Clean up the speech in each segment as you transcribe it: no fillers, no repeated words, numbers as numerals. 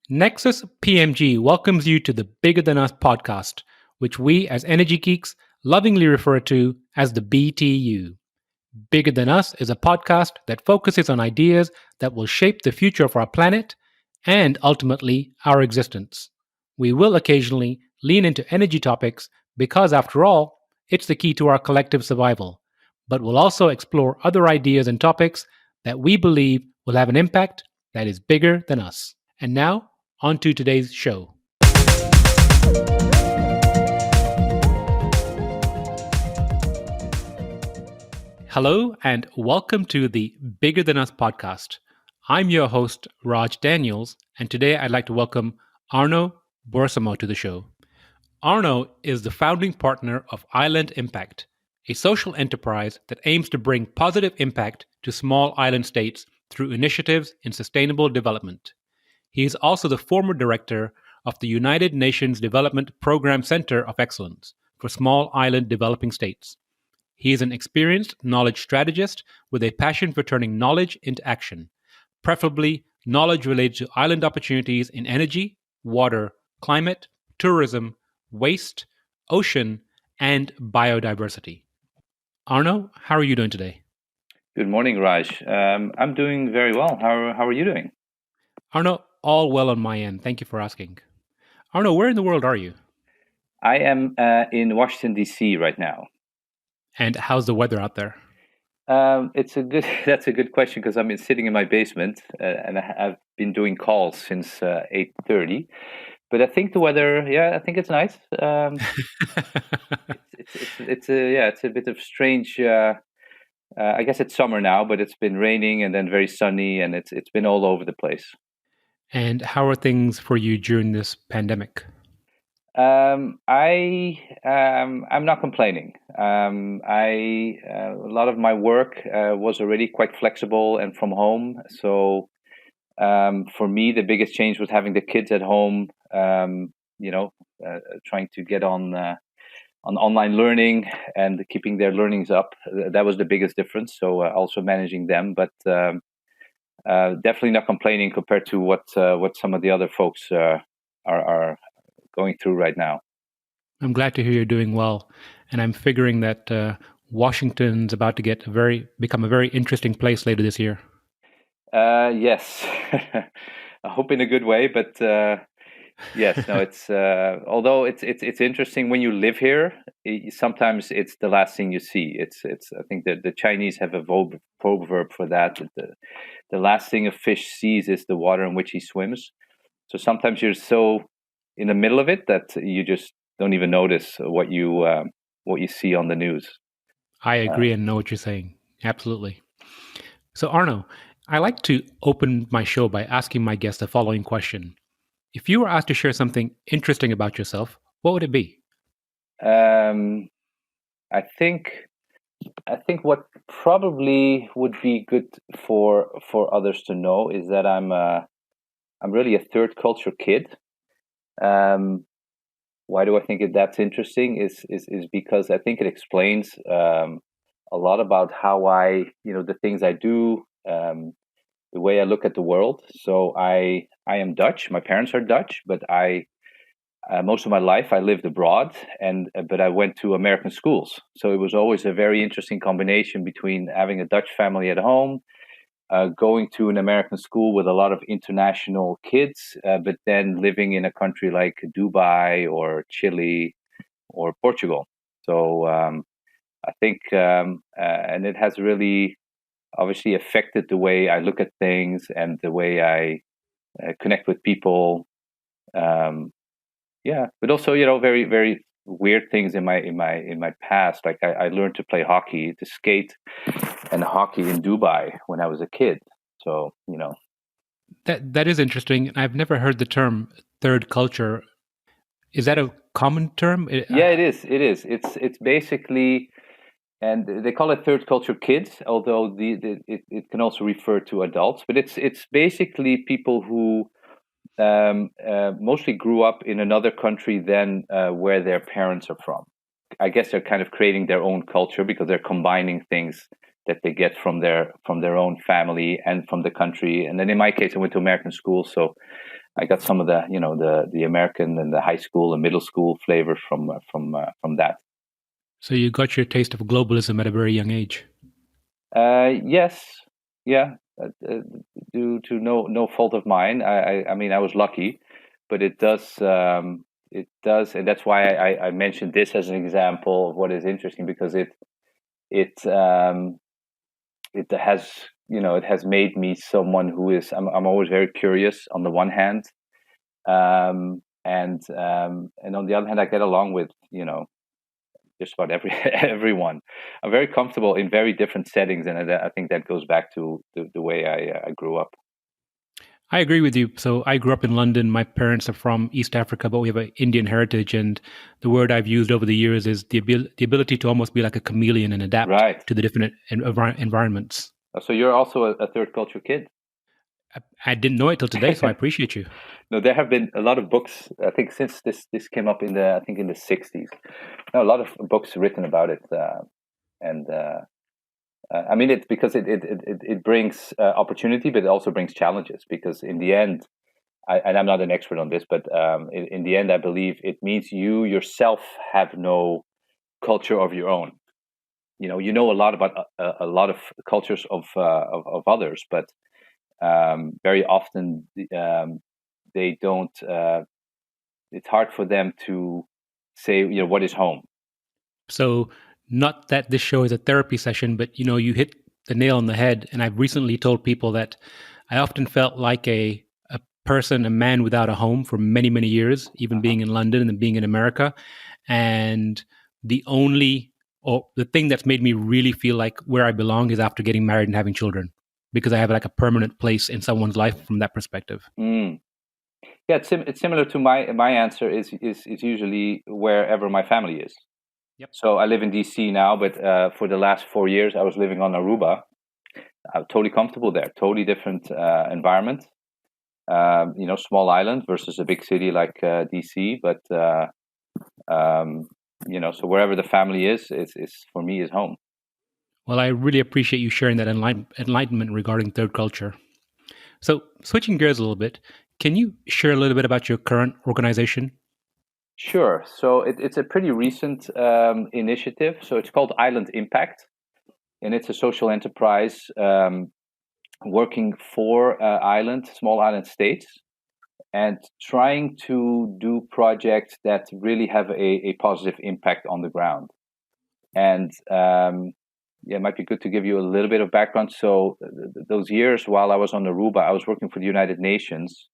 Nexus PMG welcomes you to the Bigger Than Us podcast, which we as energy geeks lovingly refer to as the BTU. Bigger Than Us is a podcast that focuses on ideas that will shape the future of our planet and ultimately our existence. We will occasionally lean into energy topics because, after all, it's the key to our collective survival. But we'll also explore other ideas and topics that we believe will have an impact that is bigger than us. And now, on to today's show. Hello, and welcome to the Bigger Than Us podcast. I'm your host, Raj Daniels, and today I'd like to welcome Arno Boersma to the show. Arno is the founding partner of Island Impact, a social enterprise that aims to bring positive impact to small island states through initiatives in sustainable development. He is also the former director of the United Nations Development Programme Center of Excellence for Small Island Developing States. He is an experienced knowledge strategist with a passion for turning knowledge into action, preferably knowledge related to island opportunities in energy, water, climate, tourism, waste, ocean, and biodiversity. Arno, how are you doing today? Good morning, Raj. I'm doing very well. How are you doing? Arno, all well on my end. Thank you for asking. Arno, where in the world are you? I am in Washington, D.C. right now. And how's the weather out there? That's a good question because I'm sitting in my basement and I've been doing calls since 8:30. But I think the weather, I think it's nice. It's a bit of strange. I guess it's summer now, but it's been raining and then very sunny, and it's been all over the place. And how are things for you during this pandemic? I'm not complaining. A lot of my work was already quite flexible and from home. So for me, the biggest change was having the kids at home. Trying to get on online learning and keeping their learnings up. That was the biggest difference. So also managing them, but definitely not complaining compared to what some of the other folks are going through right now. I'm glad to hear you're doing well, and I'm figuring that Washington's about to become a very interesting place later this year. Yes, I hope in a good way, but yes, no, it's although it's interesting when you live here. Sometimes it's the last thing you see. It's I think that the Chinese have a proverb for that. The last thing a fish sees is the water in which he swims. So sometimes you're so in the middle of it that you just don't even notice what you see on the news. I agree and know what you're saying. Absolutely. So Arno, I like to open my show by asking my guests the following question. If you were asked to share something interesting about yourself, what would it be? I think what probably would be good for others to know is that I'm really a third culture kid. Why do I think that's interesting? Is because I think it explains a lot about how the things I do, the way I look at the world. So I am Dutch. My parents are Dutch, but most of my life I lived abroad, but I went to American schools. So it was always a very interesting combination between having a Dutch family at home, going to an American school with a lot of international kids, but then living in a country like Dubai or Chile or Portugal. So I think, and it has really obviously affected the way I look at things and the way I connect with people. But also, very, very weird things in my past. Like I learned to play hockey, to skate and hockey in Dubai when I was a kid. So, That is interesting. I've never heard the term third culture. Is that a common term? Yeah, it is. It is. It's basically, and they call it third culture kids, although it can also refer to adults. But it's basically people who mostly grew up in another country than where their parents are from. I guess they're kind of creating their own culture because they're combining things that they get from their own family and from the country. And then in my case, I went to American school, so I got some of the American and the high school and middle school flavors from that. So you got your taste of globalism at a very young age. Yes, yeah. Due to no fault of mine, I mean I was lucky, but it does, and that's why I mentioned this as an example of what is interesting, because it it has it has made me someone who is I'm always very curious on the one hand, and on the other hand I get along with just about everyone. I'm very comfortable in very different settings, and I think that goes back to the way I grew up. I agree with you. So I grew up in London. My parents are from East Africa, but we have an Indian heritage. And the word I've used over the years is the ability to almost be like a chameleon and adapt Right. to the different environments. So you're also a third culture kid. I didn't know it till today, so I appreciate you. No, there have been a lot of books. I think since this came up in the '60s, a lot of books written about it, and I mean it's because it brings opportunity, but it also brings challenges. Because in the end, and I'm not an expert on this, but in the end, I believe it means you yourself have no culture of your own. You know a lot about a lot of cultures of others, but very often they don't. It's hard for them to say, what is home. So, not that this show is a therapy session, but you hit the nail on the head. And I've recently told people that I often felt like a person, a man without a home for many, many years, even being in London and then being in America. And the thing that's made me really feel like where I belong is after getting married and having children, because I have like a permanent place in someone's life from that perspective. Mm. Yeah, it's similar to my answer is usually wherever my family is. Yep. So I live in DC now, but for the last 4 years I was living on Aruba. I'm totally comfortable there. Totally different environment. Small island versus a big city like DC. But so wherever the family is for me is home. Well, I really appreciate you sharing that enlightenment regarding third culture. So, switching gears a little bit, can you share a little bit about your current organization? Sure. So it's a pretty recent initiative. So it's called Island Impact, and it's a social enterprise working for small island states, and trying to do projects that really have a positive impact on the ground. And it might be good to give you a little bit of background. So those years while I was on Aruba, I was working for the United Nations,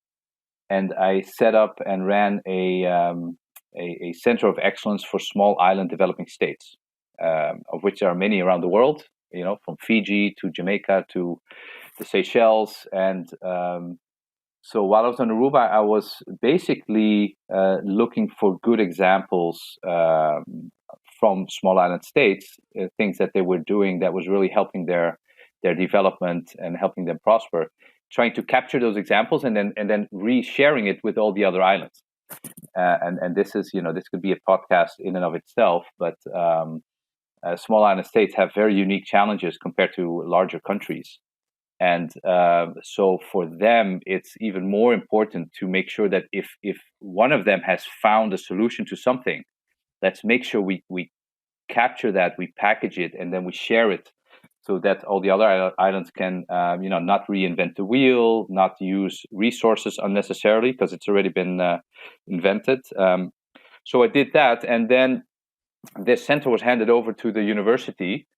and I set up and ran a center of excellence for small island developing states, of which there are many around the world. From Fiji to Jamaica to the Seychelles. And so while I was on Aruba, I was basically looking for good examples from small island states, things that they were doing that was really helping their development and helping them prosper. Trying to capture those examples and then re-sharing it with all the other islands. And this is this could be a podcast in and of itself, but small island states have very unique challenges compared to larger countries. And so for them, it's even more important to make sure that if one of them has found a solution to something, let's make sure we capture that, we package it, and then we share it, so that all the other islands can not reinvent the wheel, not use resources unnecessarily because it's already been invented. So I did that, and then this center was handed over to the university.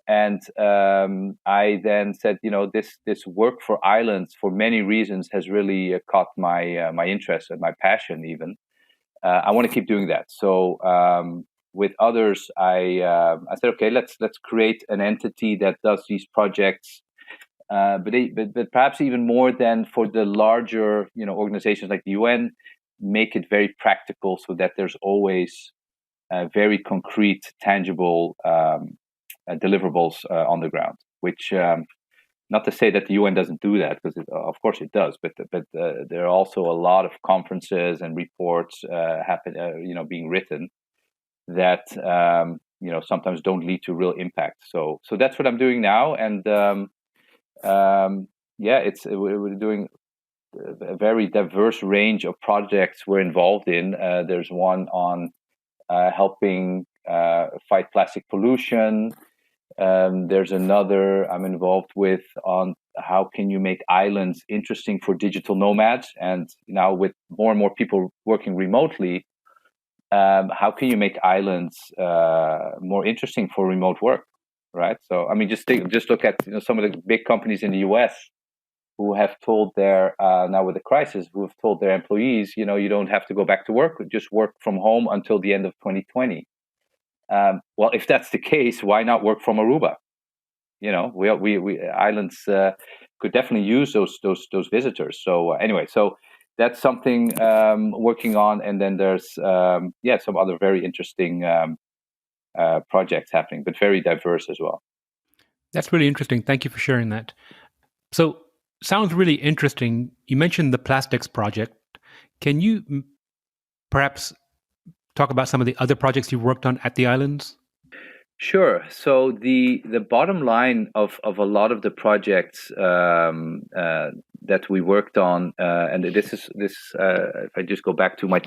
And I then said, this work for islands, for many reasons, has really caught my interest and my passion. Even I want to keep doing that. So with others, I said, okay, let's create an entity that does these projects. But perhaps even more than for the larger, organizations like the UN, make it very practical, so that there's always very concrete, tangible deliverables on the ground. Which, not to say that the UN doesn't do that, because of course it does. But there are also a lot of conferences and reports being written that sometimes don't lead to real impact. So that's what I'm doing now, and we're doing a very diverse range of projects we're involved in. There's one on helping fight plastic pollution. There's another I'm involved with on how can you make islands interesting for digital nomads. And now with more and more people working remotely, how can you make islands more interesting for remote work, right? So I mean, just look at some of the big companies in the U.S. who have told their now with the crisis, who have told their employees, you don't have to go back to work, just work from home until the end of 2020. Well, if that's the case, why not work from Aruba? We islands could definitely use those visitors. So anyway, so that's something working on, and then there's some other very interesting projects happening, but very diverse as well. That's really interesting. Thank you for sharing that. So, sounds really interesting. You mentioned the plastics project. Can you perhaps talk about some of the other projects you've worked on at the islands? Sure. So the bottom line of a lot of the projects that we worked on, and this if I just go back to my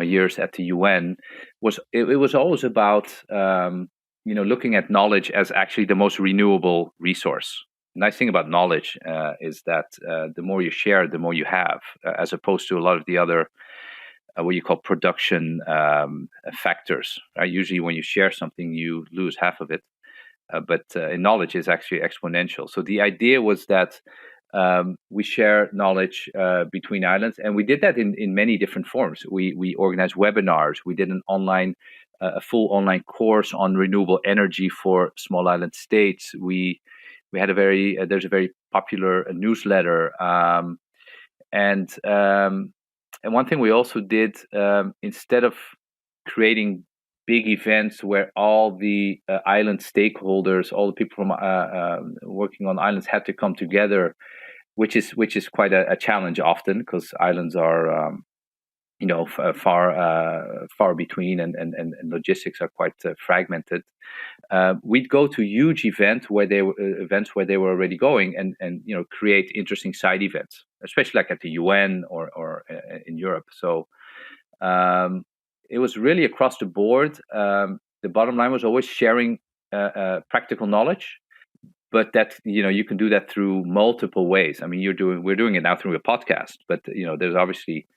years at the UN, it was always about looking at knowledge as actually the most renewable resource. The nice thing about knowledge is that the more you share, the more you have, as opposed to a lot of the other what you call production factors. Right? Usually, when you share something, you lose half of it, but in knowledge is actually exponential. So the idea was that we share knowledge between islands, and we did that in many different forms. We organized webinars. We did a full online course on renewable energy for small island states. We had there's a very popular newsletter, and one thing we also did, instead of creating big events where all the island stakeholders, all the people from working on islands had to come together, which is quite a challenge often, because islands are far between, and logistics are quite fragmented. We'd go to huge events where they were already going, and create interesting side events, especially like at the UN or in Europe. So it was really across the board. The bottom line was always sharing practical knowledge, but that you can do that through multiple ways. I mean, we're doing it now through a podcast, but there's obviously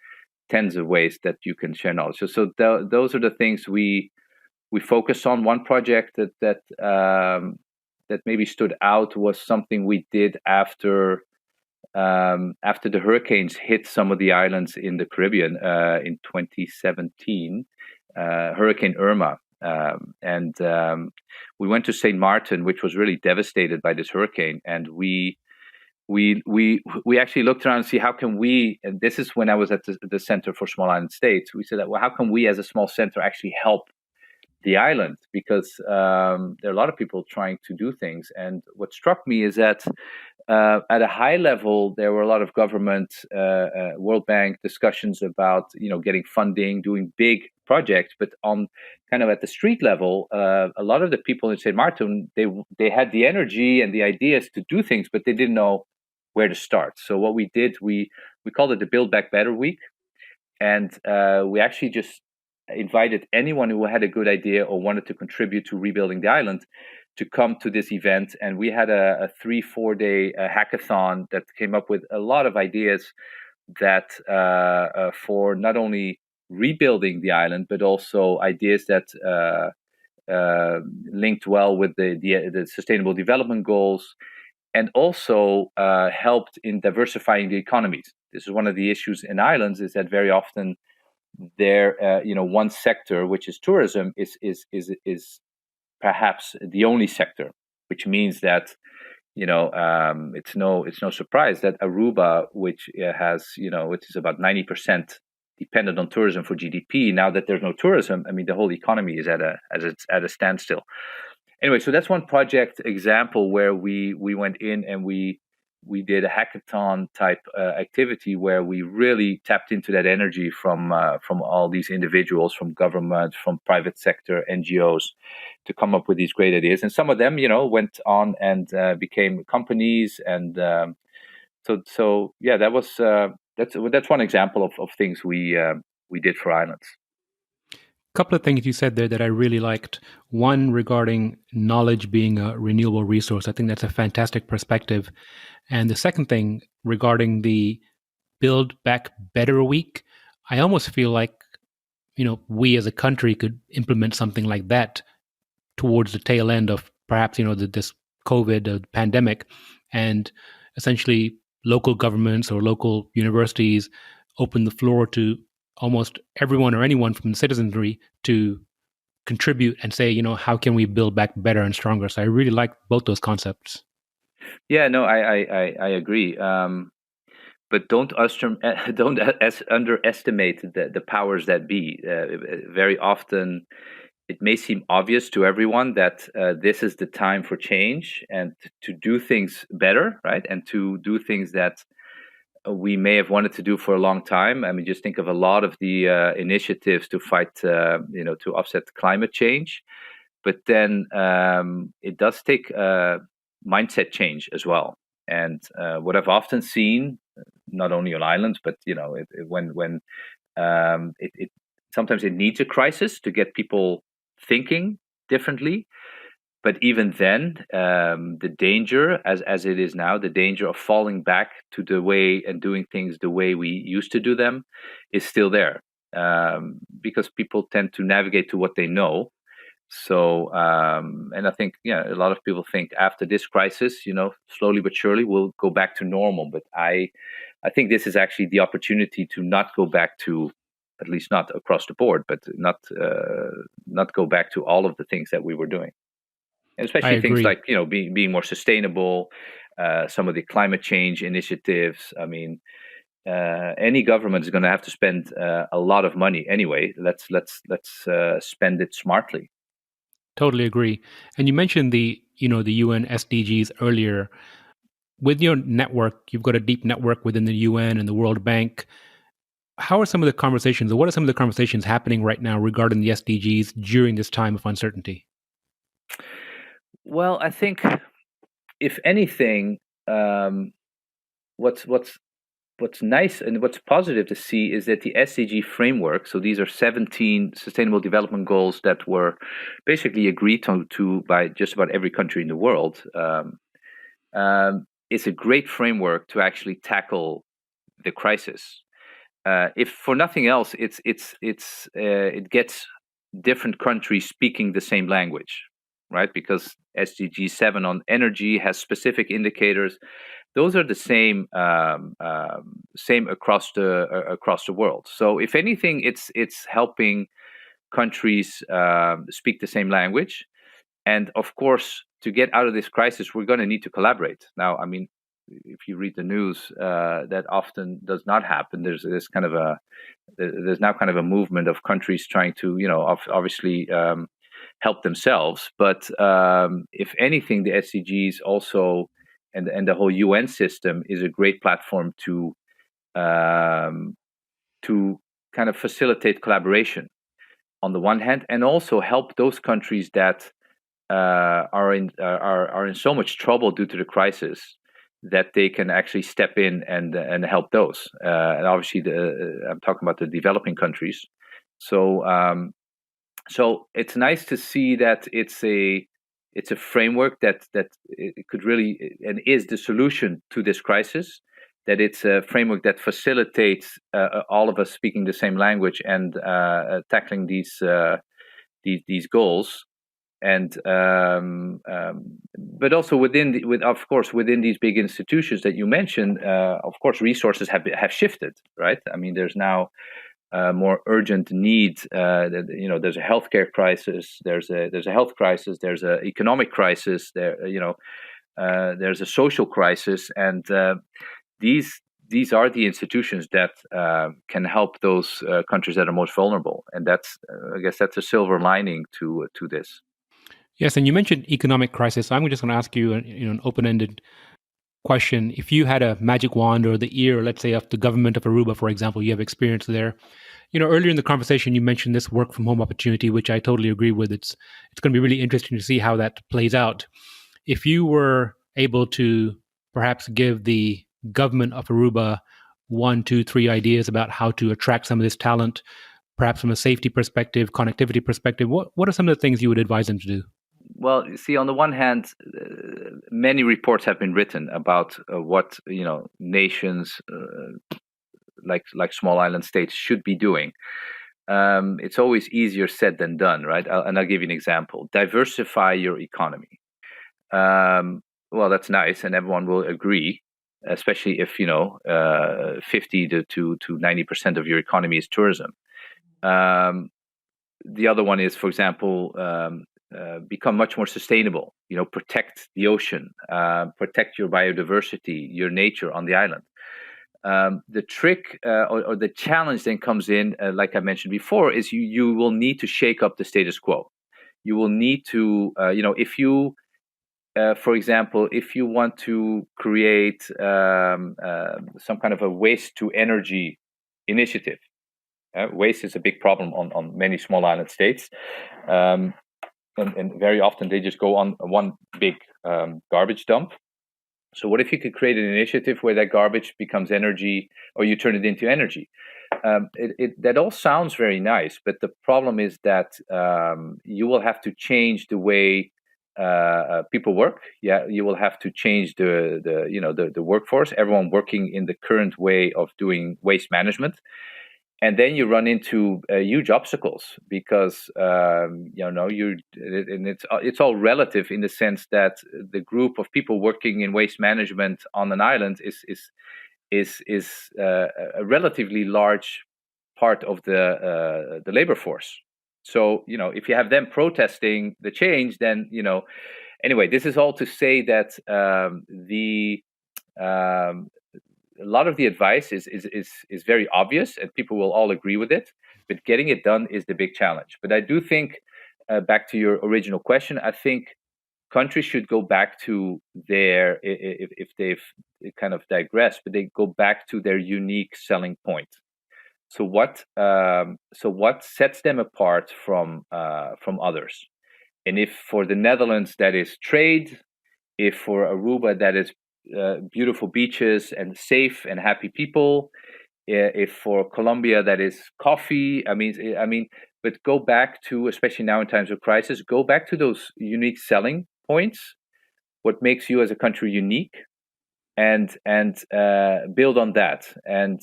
tens of ways that you can share knowledge. So those are the things we focused on. One project that maybe stood out was something we did after the hurricanes hit some of the islands in the Caribbean in 2017, Hurricane Irma. And we went to St. Martin, which was really devastated by this hurricane, and we actually looked around and see how can we, and this is when I was at the Center for Small Island States, we said that, well, how can we as a small center actually help the island? Because there are a lot of people trying to do things. And what struck me is that at a high level, there were a lot of government, World Bank discussions about, getting funding, doing big projects, but on kind of at the street level, a lot of the people in St. Martin, they had the energy and the ideas to do things, but they didn't know where to start. So what we did, we called it the Build Back Better Week, and we actually just invited anyone who had a good idea or wanted to contribute to rebuilding the island to come to this event. And we had a 3-4 day hackathon that came up with a lot of ideas that for not only rebuilding the island, but also ideas that linked well with the Sustainable Development Goals, and also helped in diversifying the economies. This is one of the issues in islands, is that very often there, one sector, which is tourism, is perhaps the only sector, which means that it's no surprise that Aruba, which which is about 90% dependent on tourism for GDP, now that there's no tourism, I mean, the whole economy is at a standstill. Anyway, so that's one project example where we went in and we did a hackathon type activity where we really tapped into that energy from all these individuals, from government, from private sector, NGOs, to come up with these great ideas. And some of them, went on and became companies, and So yeah, that's one example of things we did for islands. Couple of things you said there that I really liked. One regarding knowledge being a renewable resource. I think that's a fantastic perspective. And the second thing regarding the Build Back Better week, I almost feel like, we as a country could implement something like that towards the tail end of perhaps, this COVID pandemic, and essentially local governments or local universities open the floor to almost everyone or anyone from the citizenry to contribute and say, how can we build back better and stronger? So I really like both those concepts. Yeah, no, I agree. But don't underestimate the powers that be. Very often, it may seem obvious to everyone that this is the time for change and to do things better, right? And to do things that we may have wanted to do for a long time. I mean, just think of a lot of the initiatives to fight, to offset climate change. But then it does take mindset change as well. And what I've often seen, not only on islands, but when it sometimes it needs a crisis to get people thinking differently. But even then, the danger, as it is now, the danger of falling back to the way and doing things the way we used to do them, is still there, because people tend to navigate to what they know. So, and I think, yeah, a lot of people think after this crisis, slowly but surely we'll go back to normal. But I think this is actually the opportunity to not go back to, at least not across the board, but not go back to all of the things that we were doing, and I especially things agree. like being more sustainable, some of the climate change initiatives. I mean, any government is going to have to spend a lot of money anyway. Let's spend it smartly. Totally agree. And you mentioned the UN SDGs earlier. With your network, you've got a deep network within the UN and the World Bank. How are some of the conversations, or what are some of the conversations happening right now regarding the SDGs during this time of uncertainty? Well, I think if anything, what's what's what's nice and what's positive to see is that the SDG framework, so these are 17 sustainable development goals that were basically agreed to by just about every country in the world. It's a great framework to actually tackle the crisis. If for nothing else, it gets different countries speaking the same language, right? Because SDG 7 on energy has specific indicators. Those are the same across the world. So if anything, it's helping countries speak the same language. And of course, to get out of this crisis, we're going to need to collaborate. Now, I mean, if you read the news, that often does not happen. There's now kind of a movement of countries trying to, obviously help themselves. But if anything, the SDGs also and the whole UN system is a great platform um, to kind of facilitate collaboration on the one hand, and also help those countries that are in so much trouble due to the crisis that they can actually step in and help those. And obviously, I'm talking about the developing countries. So so it's nice to see that it's a framework that it could really and is the solution to this crisis. That it's a framework that facilitates all of us speaking the same language and tackling these goals. And but also of course within these big institutions that you mentioned, of course resources have shifted, right? I mean, there's now more urgent need. There's a healthcare crisis, there's a health crisis, there's an economic crisis, there's a social crisis, and these are the institutions that can help those countries that are most vulnerable, and that's I guess that's a silver lining to this. Yes, and you mentioned economic crisis. So I'm just going to ask you, an open-ended question. If you had a magic wand or the ear, let's say, of the government of Aruba, for example, you have experience there. Earlier in the conversation, you mentioned this work from home opportunity, which I totally agree with. It's going to be really interesting to see how that plays out. If you were able to perhaps give the government of Aruba one, two, three ideas about how to attract some of this talent, perhaps from a safety perspective, connectivity perspective? What are some of the things you would advise them to do? Well, you see, on the one hand, many reports have been written about what nations like small island states should be doing. It's always easier said than done, right? And I'll give you an example. Diversify your economy. Well, that's nice, and everyone will agree, especially if 50 to 90% of your economy is tourism. The other one is, for example, become much more sustainable. Protect the ocean, protect your biodiversity, your nature on the island. The trick or the challenge then comes in, like I mentioned before, is you will need to shake up the status quo. You will need to, if you, for example, if you want to create some kind of a waste to energy initiative. Waste is a big problem on many small island states. And very often they just go on one big garbage dump. So what if you could create an initiative where that garbage becomes energy, or you turn it into energy? That all sounds very nice, but the problem is that you will have to change the way people work. Yeah, you will have to change the workforce. Everyone working in the current way of doing waste management. And then you run into huge obstacles because it's all relative in the sense that the group of people working in waste management on an island is a relatively large part of the labor force. So if you have them protesting the change, then anyway, this is all to say that a lot of the advice is very obvious and people will all agree with it, but getting it done is the big challenge. But I do think, back to your original question, I think countries should go back to their, if they've kind of digressed, but they go back to their unique selling point. So what sets them apart from others? And if for the Netherlands that is trade, if for Aruba that is beautiful beaches and safe and happy people, if for Colombia that is coffee, I mean, but go back to, especially now in times of crisis, go back to those unique selling points, what makes you as a country unique, and build on that. And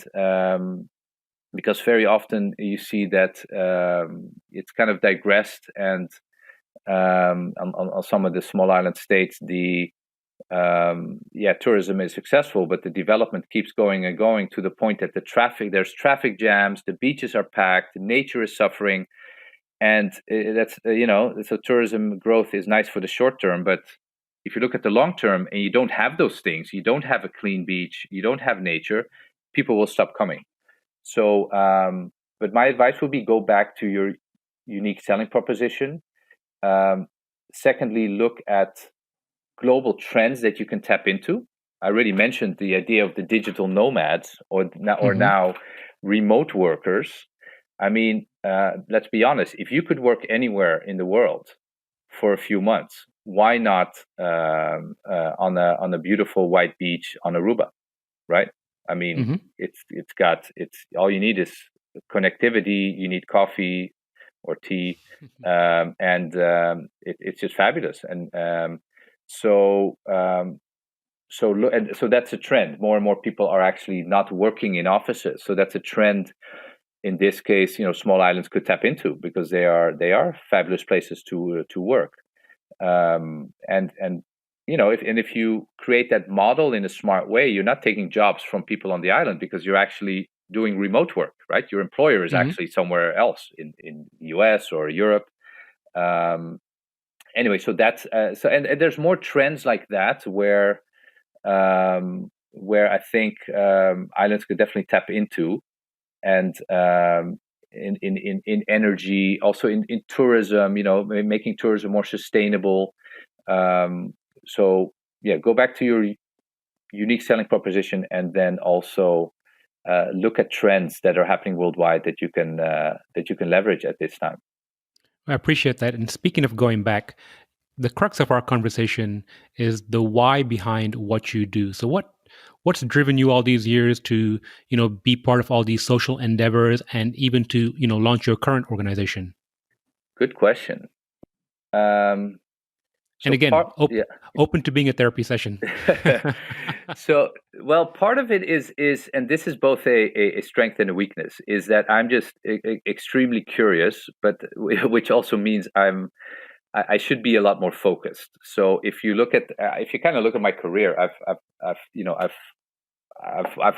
because very often you see that it's kind of digressed, and on some of the small island states, tourism is successful, but the development keeps going and going to the point that there's traffic jams, the beaches are packed, nature is suffering, and that's so tourism growth is nice for the short term, but if you look at the long term and you don't have those things, you don't have a clean beach, you don't have nature, people will stop coming. So, but my advice would be go back to your unique selling proposition. Secondly, look at global trends that you can tap into. I already mentioned the idea of the digital nomads or now remote workers. I mean, let's be honest, if you could work anywhere in the world for a few months, why not on a beautiful white beach on Aruba, right? I mean, it's all you need is connectivity, you need coffee or tea, and it's just fabulous. And so that's a trend. More and more people are actually not working in offices. So that's a trend. In this case, small islands could tap into, because they are fabulous places to work. If you create that model in a smart way, you're not taking jobs from people on the island, because you're actually doing remote work, right? Your employer is actually somewhere else in the US or Europe. Anyway, so that's and there's more trends like that where I think islands could definitely tap into, and in energy, also in tourism, making tourism more sustainable. So yeah, go back to your unique selling proposition, and then also look at trends that are happening worldwide that you can leverage at this time. I appreciate that. And speaking of going back, the crux of our conversation is the why behind what you do. So what what's driven you all these years to, be part of all these social endeavors and even to, launch your current organization? Good question. And So again, yeah. open to being a therapy session. So, well, part of it is, and this is both a strength and a weakness, is that I'm just extremely curious, but which also means I should be a lot more focused. So if you kind of look at my career, I've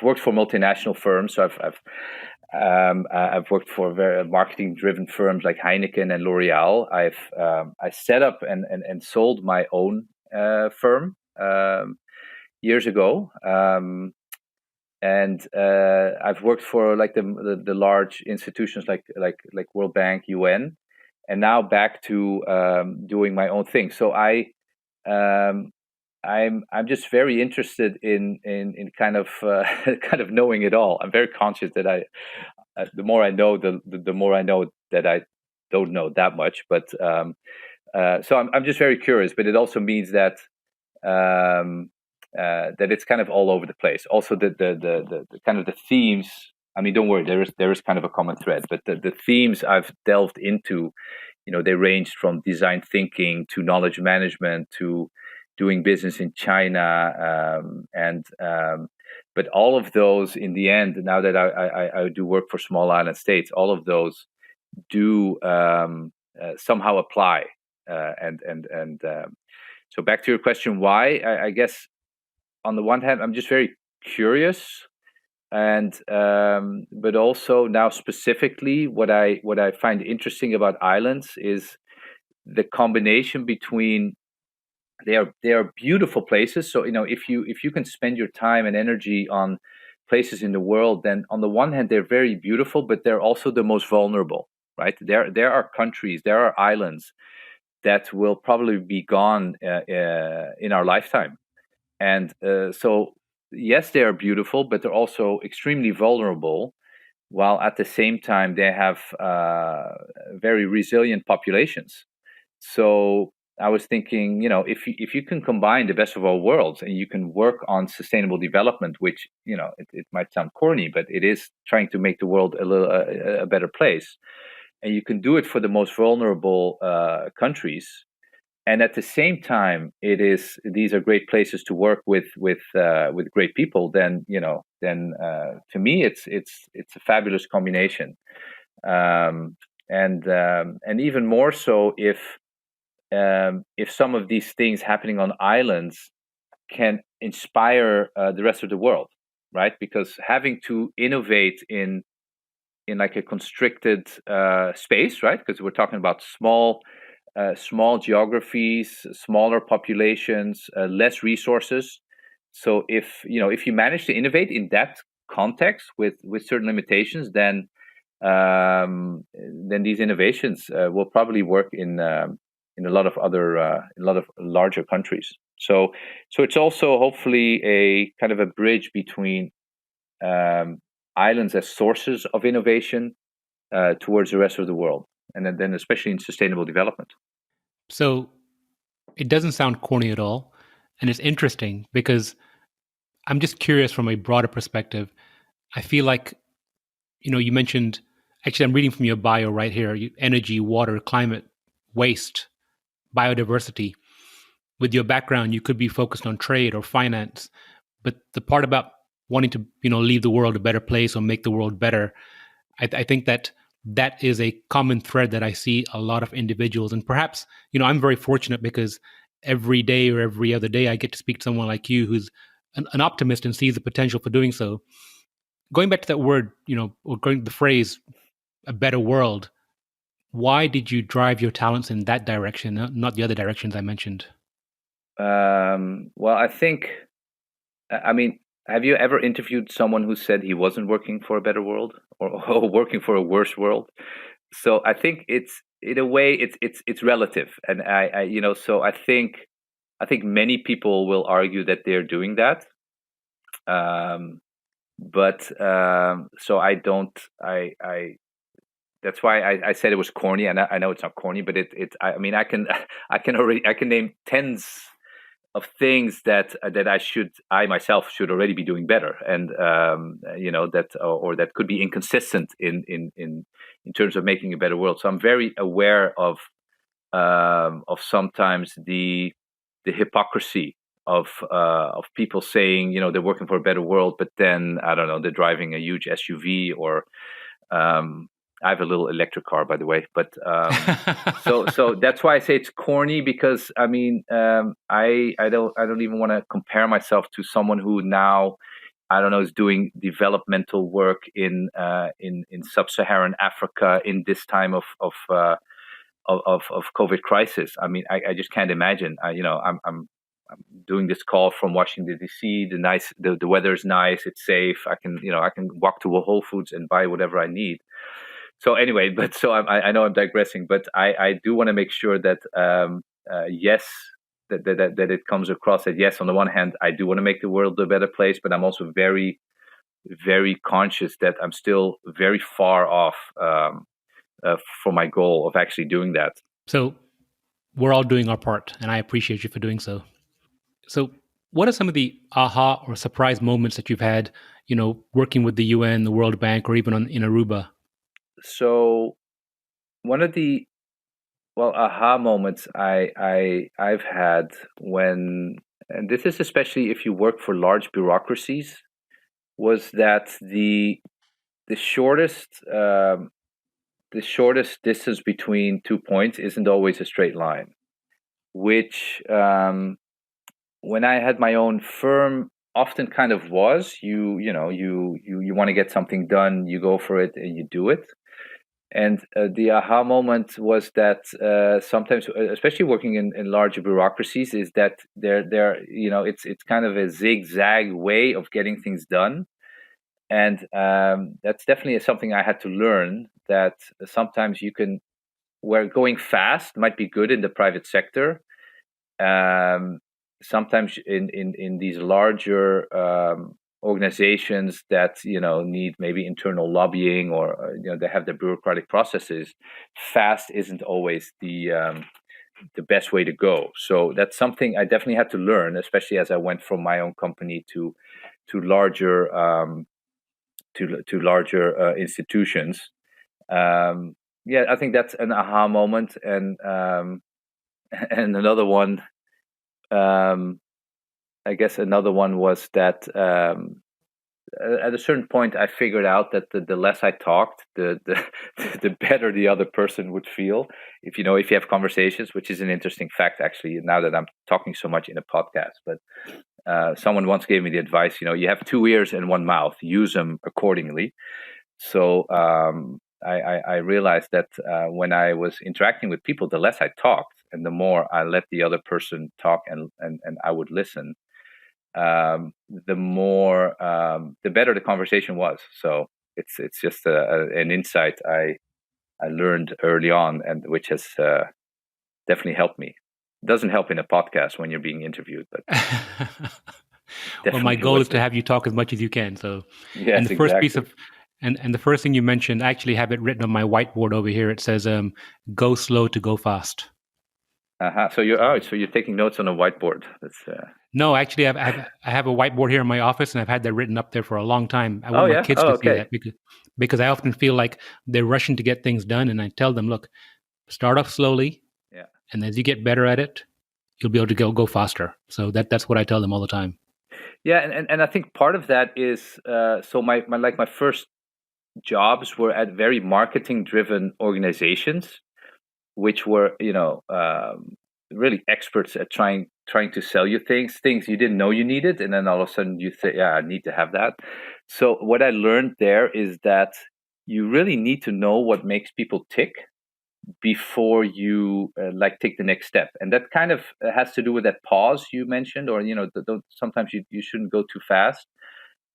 worked for multinational firms. So I've worked for very marketing-driven firms like Heineken and L'Oreal. I set up and sold my own firm years ago, and I've worked for like the large institutions like World Bank, UN, and now back to doing my own thing. So um, I'm just very interested in kind of kind of knowing it all. I'm very conscious that the more I know, the more I know that I don't know that much. But so I'm just very curious. But it also means that that it's kind of all over the place. Also, the kind of the themes. I mean, don't worry, there is kind of a common thread. But the themes I've delved into, they ranged from design thinking to knowledge management to doing business in China, but all of those in the end, now that I do work for small island states, all of those do somehow apply. So back to your question, why? I guess on the one hand, I'm just very curious, and but also now specifically, what I find interesting about islands is the combination between they are beautiful places. So if you can spend your time and energy on places in the world, then on the one hand they're very beautiful, but they're also the most vulnerable, right? There are countries, there are islands that will probably be gone in our lifetime, and so yes, they are beautiful, but they're also extremely vulnerable. While at the same time they have very resilient populations. So I was thinking, if you can combine the best of all worlds and you can work on sustainable development, which it might sound corny, but it is trying to make the world a better place, and you can do it for the most vulnerable countries, and at the same time, these are great places to work with great people. Then to me, it's a fabulous combination, and even more so if some of these things happening on islands can inspire the rest of the world, right? Because having to innovate in like a constricted space, right? Because we're talking about small geographies, smaller populations, less resources. So if you manage to innovate in that context with certain limitations, then these innovations will probably work in a lot of larger countries. So it's also hopefully a kind of a bridge between islands as sources of innovation towards the rest of the world, and then especially in sustainable development. So it doesn't sound corny at all. And it's interesting because I'm just curious from a broader perspective. I feel like, you mentioned, actually, I'm reading from your bio right here: energy, water, climate, waste, biodiversity. With your background, you could be focused on trade or finance. But the part about wanting to, leave the world a better place or make the world better, I think that is a common thread that I see a lot of individuals. And perhaps, I'm very fortunate because every day or every other day I get to speak to someone like you who's an optimist and sees the potential for doing so. Going back to that word, or going to the phrase, a better world, why did you drive your talents in that direction, not the other directions I mentioned? Well, I mean, have you ever interviewed someone who said he wasn't working for a better world or working for a worse world? So I think it's in a way it's relative, and so I think many people will argue that they're doing that, but so I don't I that's why I said it was corny, and I know it's not corny, but I mean I can I can name tens things that I myself should already be doing better, and that or that could be inconsistent in terms of making a better world. So I'm very aware of sometimes the hypocrisy of people saying, they're working for a better world, but then I don't know, they're driving a huge SUV, or I have a little electric car, by the way, but so that's why I say it's corny, because I mean, I don't even want to compare myself to someone who now, I don't know, is doing developmental work in sub-Saharan Africa in this time of COVID crisis. I mean, I just can't imagine. I'm doing this call from Washington D.C. The weather's nice, it's safe. I can walk to a Whole Foods and buy whatever I need. So anyway, but so I know I'm digressing, but I do want to make sure that yes, that it comes across that yes, on the one hand, I do want to make the world a better place, but I'm also very, very conscious that I'm still very far off for my goal of actually doing that. So we're all doing our part, and I appreciate you for doing so. So, what are some of the aha or surprise moments that you've had, working with the UN, the World Bank, or even in Aruba? So one of the aha moments I've had when, and this is especially if you work for large bureaucracies, was that the shortest distance between 2 points isn't always a straight line, which when I had my own firm often kind of was. You want to get something done, you go for it and you do it. And the aha moment was that sometimes, especially working in larger bureaucracies, is that it's kind of a zigzag way of getting things done. And that's definitely something I had to learn, that sometimes where going fast might be good in the private sector. Sometimes in these larger organizations that need maybe internal lobbying, or they have their bureaucratic processes, fast isn't always the best way to go. So that's something I definitely had to learn, especially as I went from my own company to larger institutions. Yeah, I think that's an aha moment. And and another one, I guess another one was that at a certain point I figured out that the less I talked, the better the other person would feel. If you have conversations, which is an interesting fact actually, now that I'm talking so much in a podcast. But someone once gave me the advice, you have 2 ears and 1 mouth, use them accordingly. So I realized that when I was interacting with people, the less I talked and the more I let the other person talk, and I would listen, the better the conversation was. So it's just an insight I learned early on, and which has definitely helped me. It doesn't help in a podcast when you're being interviewed, but well, my goal is to have you talk as much as you can. So, yes, and the first exactly. piece of and the first thing you mentioned, I actually have it written on my whiteboard over here. It says, "Go slow to go fast." So you're taking notes on a whiteboard. That's No, actually, I have a whiteboard here in my office, and I've had that written up there for a long time. I want my kids to see that, because I often feel like they're rushing to get things done, and I tell them, look, start off slowly, yeah, and as you get better at it, you'll be able to go faster. So that's what I tell them all the time. Yeah, and I think part of that is so my first jobs were at very marketing driven organizations, which were really experts at trying to sell you things you didn't know you needed, and then all of a sudden you say, yeah, I need to have that. So what I learned there is that you really need to know what makes people tick before you take the next step. And that kind of has to do with that pause you mentioned, or sometimes you shouldn't go too fast.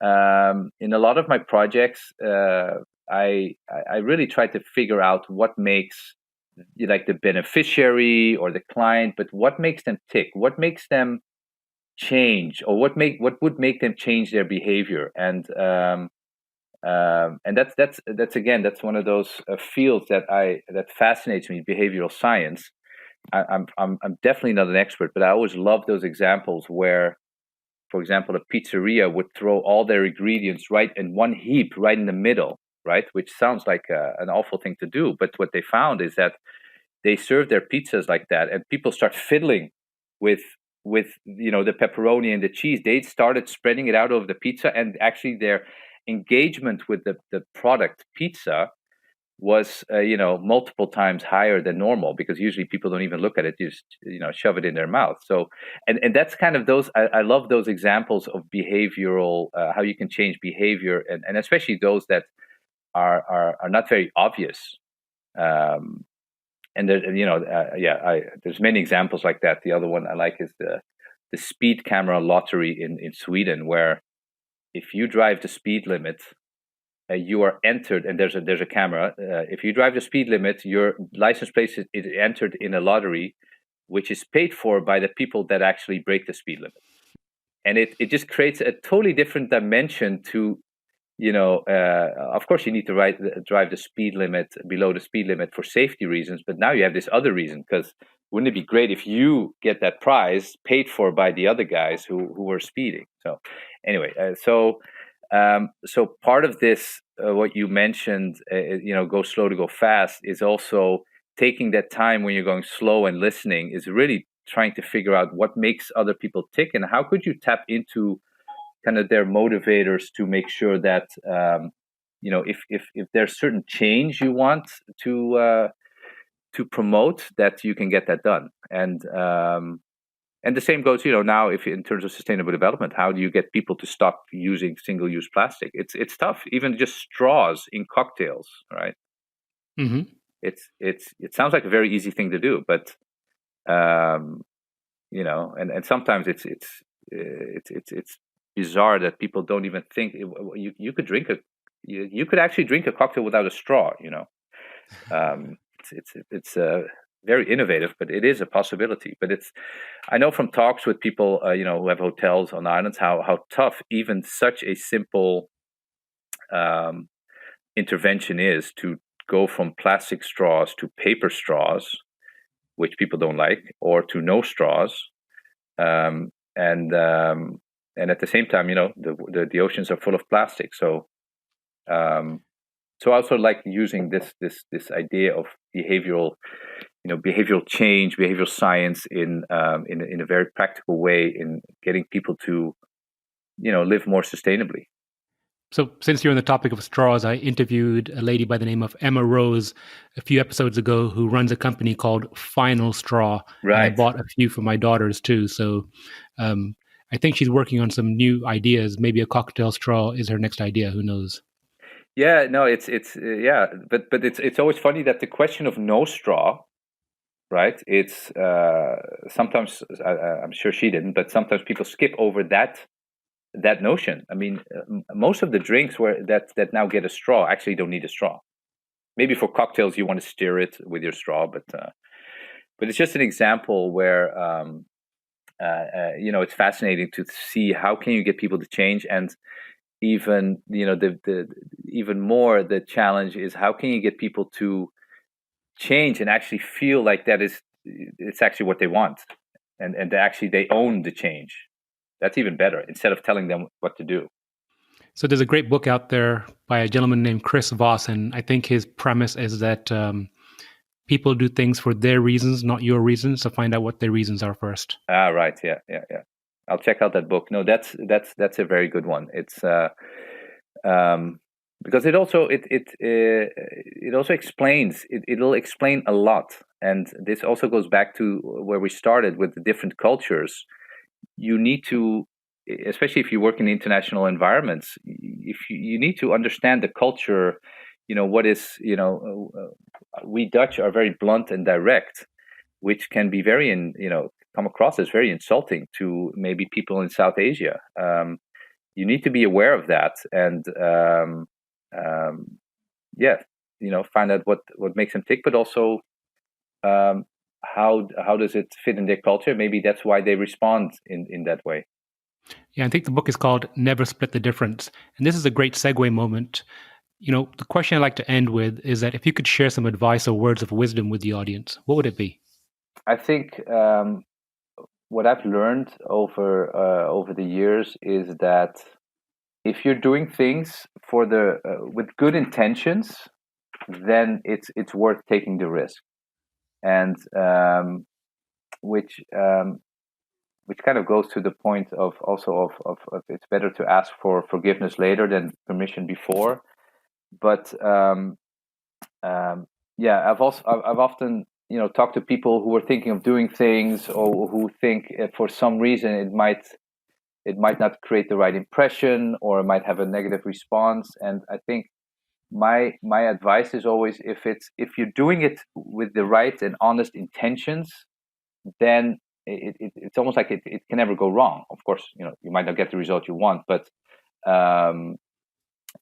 In a lot of my projects, I really try to figure out what makes the beneficiary or the client, but what makes them tick, what makes them change, or what would make them change their behavior. And that's again, that's one of those fields that fascinates me, behavioral science, I'm definitely not an expert, but I always love those examples where, for example, a pizzeria would throw all their ingredients right in one heap, right in the middle, right? Which sounds like an awful thing to do, but what they found is that they serve their pizzas like that, and people start fiddling with the pepperoni and the cheese. They started spreading it out over the pizza, and actually their engagement with the product pizza was multiple times higher than normal, because usually people don't even look at it, just shove it in their mouth. So and that's kind of those, I love those examples of behavioral, how you can change behavior, and especially those that are not very obvious. And there, there's many examples like that. The other one I like is the speed camera lottery in Sweden, where if you drive the speed limit, you are entered, and there's a camera. If you drive the speed limit, your license plate is entered in a lottery, which is paid for by the people that actually break the speed limit. And it just creates a totally different dimension to, of course you need to drive the speed limit, below the speed limit, for safety reasons, but now you have this other reason, because wouldn't it be great if you get that prize paid for by the other guys who were speeding? So anyway, so part of this, what you mentioned, go slow to go fast, is also taking that time when you're going slow and listening, is really trying to figure out what makes other people tick, and how could you tap into kind of their motivators to make sure that if there's certain change you want to promote, that you can get that done. And the same goes, now, if in terms of sustainable development, how do you get people to stop using single-use plastic? It's tough. Even just straws in cocktails, right? Mm-hmm. It sounds like a very easy thing to do, but and sometimes it's bizarre that people don't even think you could drink you could actually drink a cocktail without a straw. It's very innovative, but it is a possibility. But I know from talks with people, who have hotels on islands, how tough even such a simple intervention is, to go from plastic straws to paper straws, which people don't like, or to no straws, and at the same time, the oceans are full of plastic. So I also like using this idea of behavioral change, behavioral science in a very practical way, in getting people to live more sustainably. So since you're on the topic of straws, I interviewed a lady by the name of Emma Rose a few episodes ago, who runs a company called Final Straw. Right. And I bought a few for my daughters too. So I think she's working on some new ideas. Maybe a cocktail straw is her next idea. Who knows? Yeah, no, it's but it's always funny that the question of no straw, right? It's sometimes, I'm sure she didn't, but sometimes people skip over that notion. I mean, most of the drinks that now get a straw actually don't need a straw. Maybe for cocktails you want to stir it with your straw, but it's just an example where it's fascinating to see how can you get people to change. And even the even more, the challenge is how can you get people to change and actually feel like it's actually what they want, and actually they own the change. That's even better, instead of telling them what to do. So there's a great book out there by a gentleman named Chris Voss, and I think his premise is that people do things for their reasons, not your reasons. So find out what their reasons are first. Right. Yeah. I'll check out that book. No, that's a very good one. It's because it also explains. It'll explain a lot, and this also goes back to where we started with the different cultures. You need to, especially if you work in international environments, if you need to understand the culture. What is, we Dutch are very blunt and direct, which can be come across as very insulting to maybe people in South Asia. You need to be aware of that, and find out what makes them tick, but also how does it fit in their culture? Maybe that's why they respond in that way. Yeah, I think the book is called Never Split the Difference. And this is a great segue moment. The question I like to end with is that if you could share some advice or words of wisdom with the audience, what would it be? I think what I've learned over the years is that if you're doing things for the with good intentions, then it's worth taking the risk, and which which kind of goes to the point of also of it's better to ask for forgiveness later than permission before. But yeah, I've often talked to people who are thinking of doing things, or who think for some reason it might not create the right impression, or it might have a negative response. And I think my advice is always, if you're doing it with the right and honest intentions, then it's almost like it can never go wrong. Of course, you might not get the result you want, but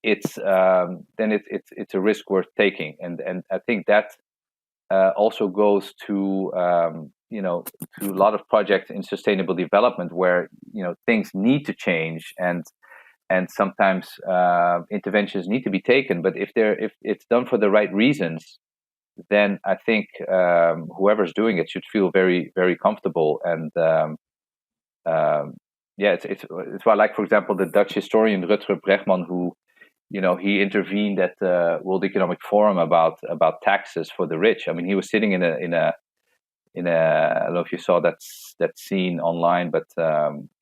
it's then it's a risk worth taking. And I think that also goes to to a lot of projects in sustainable development, where things need to change, and sometimes interventions need to be taken. But if it's done for the right reasons, then I think whoever's doing it should feel very, very comfortable. And yeah, it's why I like, for example, the Dutch historian Rutger Bregman, who he intervened at the World Economic Forum about taxes for the rich. I mean, he was sitting in a I don't know if you saw that scene online, but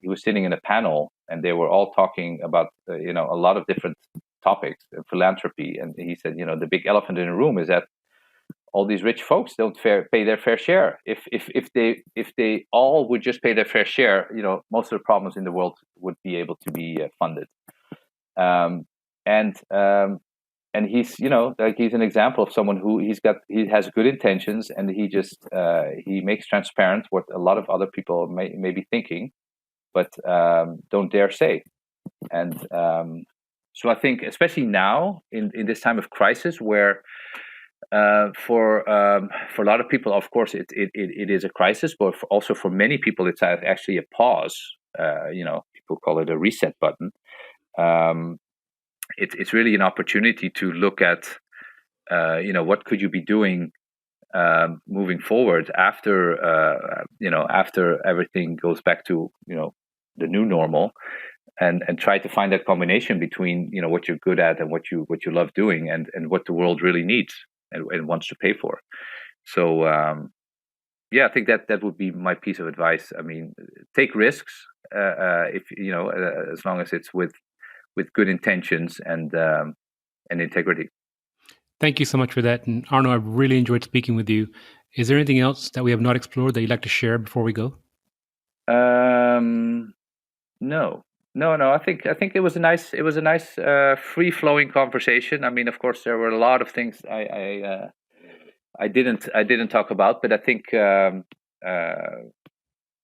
he was sitting in a panel, and they were all talking about a lot of different topics, philanthropy. And he said, the big elephant in the room is that all these rich folks don't pay their fair share. If they all would just pay their fair share, most of the problems in the world would be able to be funded. And he's like, he's an example of someone who he has good intentions, and he makes transparent what a lot of other people may be thinking, but don't dare say. And so I think, especially now in this time of crisis, where for a lot of people, of course, it is a crisis, but also for many people, it's actually a pause. People call it a reset button. It's really an opportunity to look at, what could you be doing moving forward after everything goes back to the new normal, and try to find that combination between what you're good at and what you love doing, and what the world really needs and wants to pay for. So yeah, I think that would be my piece of advice. I mean, take risks if as long as it's with good intentions and integrity. Thank you so much for that. And Arno, I've really enjoyed speaking with you. Is there anything else that we have not explored that you'd like to share before we go? No. I think it was a nice free flowing conversation. I mean, of course, there were a lot of things I didn't talk about, but I think no.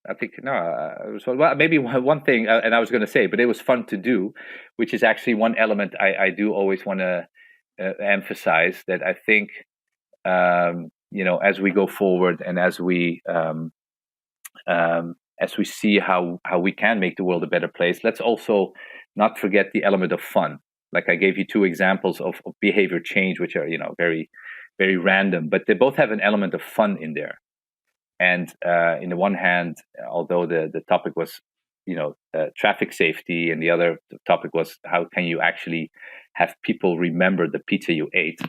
It was, well, maybe one thing, and I was going to say, but it was fun to do, which is actually one element I do always want to emphasize, that I think as we go forward, and as we see how we can make the world a better place, let's also not forget the element of fun. Like I gave you two examples of behavior change, which are very, very random, but they both have an element of fun in there. And in the one hand, although the topic was traffic safety, and the other topic was how can you actually have people remember the pizza you ate,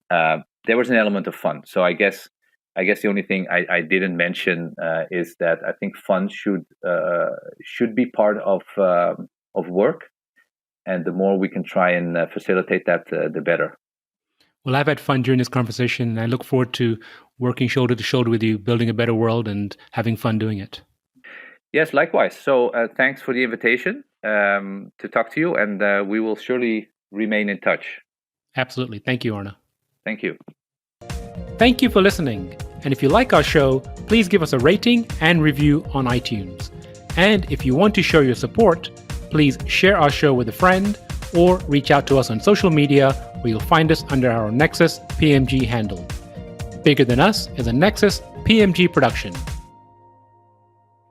there was an element of fun. So I guess the only thing I didn't mention is that I think fun should be part of work, and the more we can try and facilitate that, the better. Well, I've had fun during this conversation, and I look forward to working shoulder to shoulder with you, building a better world and having fun doing it. Yes, likewise. So thanks for the invitation to talk to you, and we will surely remain in touch. Absolutely. Thank you, Arno. Thank you. Thank you for listening. And if you like our show, please give us a rating and review on iTunes. And if you want to show your support, please share our show with a friend, or reach out to us on social media, where you'll find us under our Nexus PMG handle. Bigger Than Us is a Nexus PMG production.